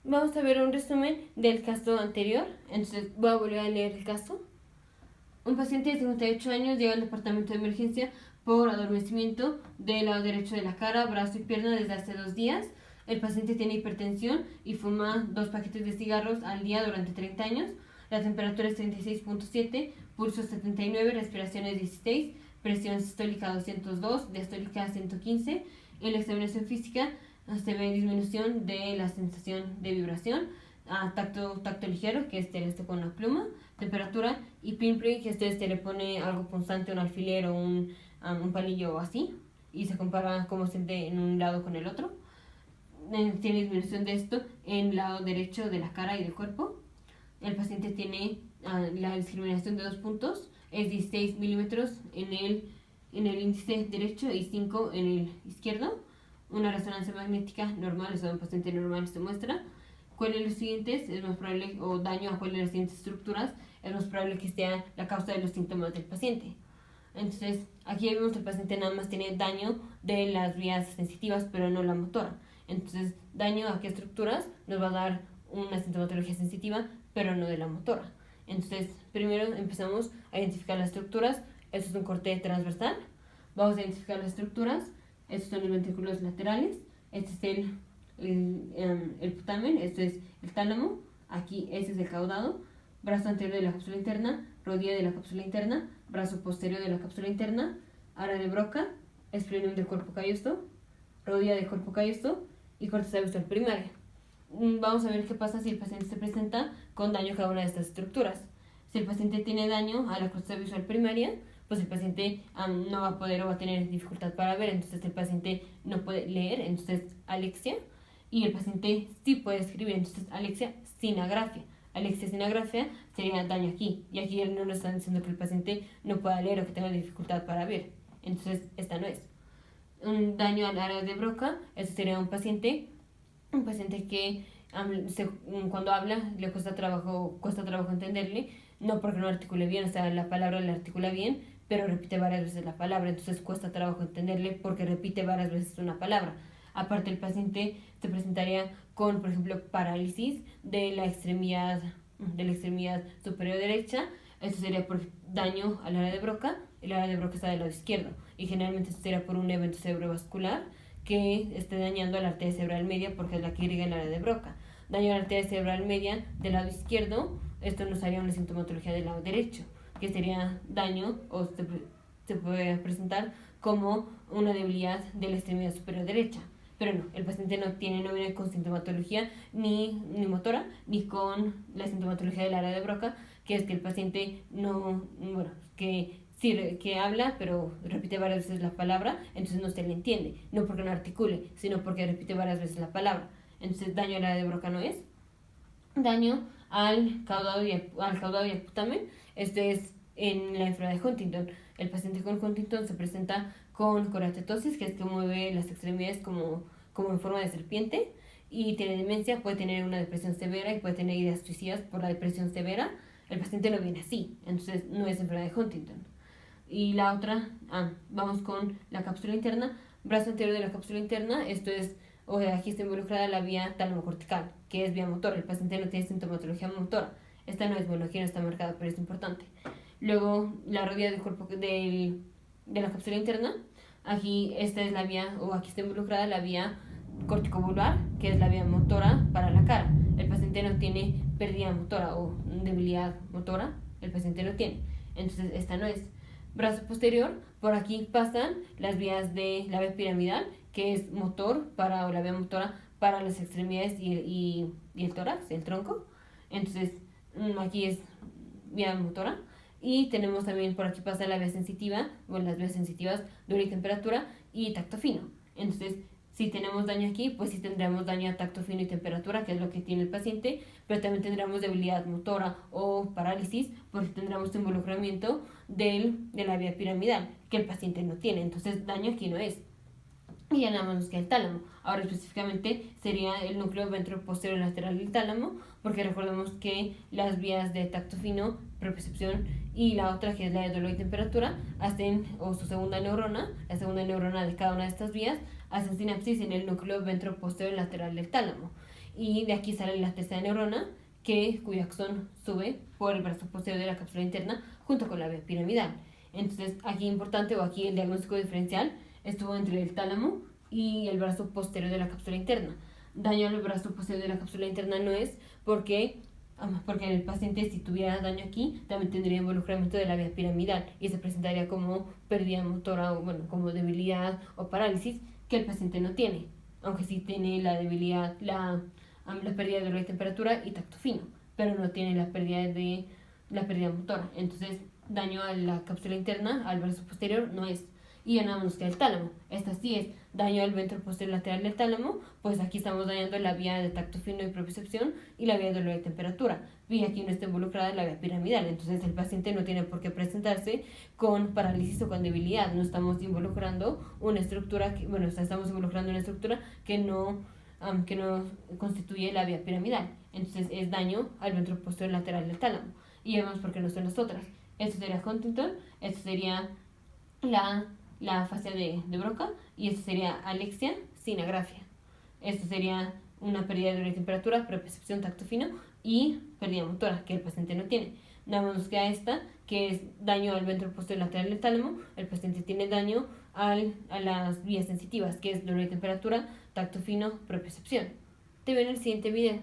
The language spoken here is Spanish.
Vamos a ver un resumen del caso anterior. Entonces voy a volver a leer el caso. Un paciente de 58 años llega al departamento de emergencia por adormecimiento del lado derecho de la cara, brazo y pierna desde hace 2 días. El paciente tiene hipertensión y fuma 2 paquetes de cigarros al día durante 30 años. La temperatura es 36.7, pulso 79, respiración es 16, presión sistólica 202, diastólica 115. En la examinación física se ve disminución de la sensación de vibración, tacto ligero, que es con una pluma, temperatura y pinprick, que se le pone algo constante, un alfiler o un palillo o así, y se compara cómo se siente en un lado con el otro. Tiene disminución de esto en el lado derecho de la cara y del cuerpo. El paciente tiene la discriminación de 2 puntos, es 16 milímetros en el índice derecho y 5 en el izquierdo. Una resonancia magnética normal, eso en un paciente normal se muestra. ¿Cuál de los siguientes es más probable, o daño a cuál de las siguientes estructuras es más probable que sea la causa de los síntomas del paciente? Entonces, aquí vemos que el paciente nada más tiene daño de las vías sensitivas, pero no la motora. Entonces, daño a qué estructuras nos va a dar una sintomatología sensitiva, pero no de la motora. Entonces, primero empezamos a identificar las estructuras. Esto es un corte transversal. Vamos a identificar las estructuras. Estos son los ventrículos laterales. Este es el putamen. Este es el tálamo. Aquí este es el caudado. Brazo anterior de la cápsula interna, rodilla de la cápsula interna, brazo posterior de la cápsula interna, área de Broca, esplenium del cuerpo calloso, rodilla del cuerpo calloso y corteza visual primaria. Vamos a ver qué pasa si el paciente se presenta con daño a cada una de estas estructuras. Si el paciente tiene daño a la corteza visual primaria, pues el paciente no va a poder o va a tener dificultad para ver, entonces el paciente no puede leer, entonces alexia, y el paciente sí puede escribir, entonces alexia sin agrafia. Alexia sin agrafia sería daño aquí, y aquí no nos están diciendo que el paciente no pueda leer o que tenga dificultad para ver, entonces esta no es. Un daño al área de Broca, eso sería un paciente que cuando habla le cuesta trabajo entenderle, no porque no articule bien, o sea, la palabra la articula bien, pero repite varias veces la palabra, entonces cuesta trabajo entenderle porque repite varias veces una palabra. Aparte, el paciente se presentaría con, por ejemplo, parálisis de la extremidad superior derecha. Esto sería por daño al área de Broca. El área de Broca está del lado izquierdo y generalmente esto sería por un evento cerebrovascular que esté dañando a la arteria cerebral media, porque es la que irriga el área de Broca. Daño a la arteria cerebral media del lado izquierdo, esto nos haría una sintomatología del lado derecho, que sería daño, o se puede presentar como una debilidad de la extremidad superior derecha. Pero no, el paciente no viene con sintomatología ni motora, ni con la sintomatología del área de Broca, que es que el paciente que habla, pero repite varias veces la palabra, entonces no se le entiende, no porque no articule, sino porque repite varias veces la palabra. Entonces, daño al área de Broca no es. Daño al caudado y al putamen, esto es en la enfermedad de Huntington. El paciente con Huntington se presenta con coratetosis, que es que mueve las extremidades como en forma de serpiente, y tiene demencia, puede tener una depresión severa y puede tener ideas suicidas por la depresión severa. El paciente no viene así, entonces no es enfermedad de Huntington. Y la otra, vamos con la cápsula interna, brazo anterior de la cápsula interna, esto es, aquí está involucrada la vía tálamo-cortical, que es vía motora. El paciente no tiene sintomatología motora. Esta no es, aquí no está marcada, pero es importante. Luego, la rodilla del cuerpo de la cápsula interna, aquí esta es la vía, aquí está involucrada la vía corticovulvar, que es la vía motora para la cara. El paciente no tiene pérdida motora o debilidad motora, el paciente no tiene. Entonces, esta no es. Brazo posterior, por aquí pasan las vías de la vía piramidal, que es motor o la vía motora para las extremidades y el tórax, el tronco. Entonces, aquí es vía motora. Y tenemos también por aquí pasa la vía sensitiva, las vías sensitivas, dura y temperatura y tacto fino. Entonces, si tenemos daño aquí, pues sí tendremos daño a tacto fino y temperatura, que es lo que tiene el paciente, pero también tendremos debilidad motora o parálisis, porque tendremos involucramiento de la vía piramidal, que el paciente no tiene. Entonces, daño aquí no es. Y ya nada más nos queda el tálamo. Ahora específicamente sería el núcleo ventroposterior lateral del tálamo, porque recordemos que las vías de tacto fino, propiocepción, y la otra, que es la de dolor y temperatura, hacen, o su segunda neurona, la segunda neurona de cada una de estas vías, hacen sinapsis en el núcleo ventroposterior lateral del tálamo. y de aquí sale la tercera neurona, cuyo axón sube por el brazo posterior de la cápsula interna junto con la vía piramidal. Entonces, aquí importante, o aquí el diagnóstico diferencial estuvo entre el tálamo y el brazo posterior de la cápsula interna. Daño al brazo posterior de la cápsula interna no es porque el paciente, si tuviera daño aquí, también tendría involucramiento de la vía piramidal y se presentaría como pérdida motora, o bueno, como debilidad o parálisis, que el paciente no tiene, aunque sí tiene la debilidad, la pérdida de dolor y temperatura y tacto fino, pero no tiene la pérdida motora. Entonces, daño a la cápsula interna, al brazo posterior, no es. Y ya nada más nos queda el tálamo. Esta sí es daño al ventro posterior lateral del tálamo, pues aquí estamos dañando la vía de tacto fino y propiocepción y la vía de dolor y temperatura. Y aquí no está involucrada la vía piramidal, entonces el paciente no tiene por qué presentarse con parálisis o con debilidad. No estamos involucrando una estructura estamos involucrando una estructura que no constituye la vía piramidal. Entonces es daño al ventro posterior lateral del tálamo. Y vemos por qué no son las otras. Esto sería Huntington, esto sería la fascia de Broca, y esto sería alexia sin agrafia. Esto sería una pérdida de dolor y temperatura, propiocepción, tacto fino y pérdida motora, que el paciente no tiene. Nada más nos queda esta, que es daño al ventro posterior lateral del tálamo. El paciente tiene daño a las vías sensitivas, que es dolor y temperatura, tacto fino, propiocepción. Te veo en el siguiente video.